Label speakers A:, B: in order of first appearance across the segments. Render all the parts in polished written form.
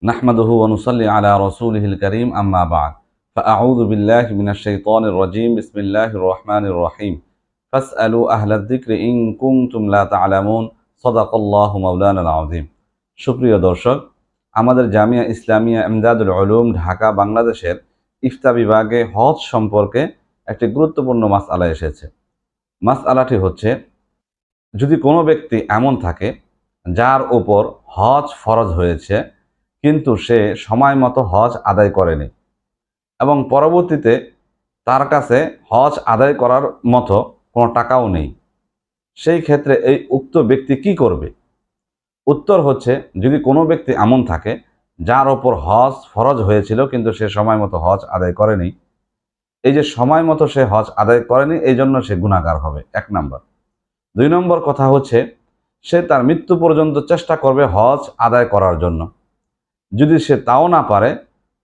A: নাহমাদুহু ওয়া নুসাল্লি আলা রাসূলিহিল কারীম আম্মা বা'দ ফাআউযু বিল্লাহি মিনাশ শাইতানির রাজীম বিসমিল্লাহির রহমানির রহিম ফাসআলু আহলায যিকরি ইন কুনতুম লা তা'লামুন সাদাকাল্লাহু মাওলানাল আযীম। সুপ্রিয় দর্শক, আমাদের জামিয়া ইসলামিয়া ইমদাদুল উলুম ঢাকা বাংলাদেশের ইফতা বিভাগে হজ সম্পর্কে একটি গুরুত্বপূর্ণ মাসআলা এসেছে। মাসআলাটি হচ্ছে, যদি কোনো ব্যক্তি এমন থাকে যার উপর হজ ফরজ হয়েছে কিন্তু সে সময় মতো হজ আদায় করেনি এবং পরবর্তীতে তার কাছে হজ আদায় করার মতো কোনো টাকাও নেই, সেই ক্ষেত্রে এই উক্ত ব্যক্তি কি করবে? উত্তর হচ্ছে, যদি কোনো ব্যক্তি এমন থাকে যার ওপর হজ ফরজ হয়েছিল কিন্তু সে সময় মতো হজ আদায় করেনি, এই যে সময় মতো সে হজ আদায় করেনি এই জন্য সে গুনাহগার হবে, 1 নম্বর। 2 নম্বর কথা হচ্ছে, সে তার মৃত্যু পর্যন্ত চেষ্টা করবে হজ আদায় করার জন্য। যদি সে তাও না পারে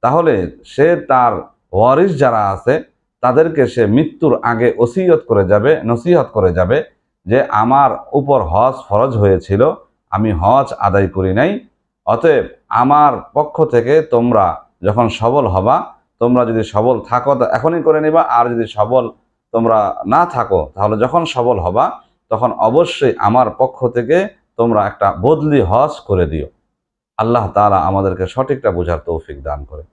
A: তাহলে সে তার ওয়ারিস যারা আছে তাদেরকে সে মৃত্যুর আগে ওসিয়ত করে যাবে, নসিহত করে যাবে যে আমার উপর হজ ফরজ হয়েছিল, আমি হজ আদায় করি নাই, অতএব আমার পক্ষ থেকে তোমরা যখন সবল হবা, তোমরা যদি সবল থাকো তো এখনই করে নিবা, আর যদি সবল তোমরা না থাকো তাহলে যখন সবল হবা তখন অবশ্যই আমার পক্ষ থেকে তোমরা একটা বদলি হজ করে দিও। আল্লাহ তাআলা আমাদেরকে সঠিকটা বোঝার তৌফিক দান করে।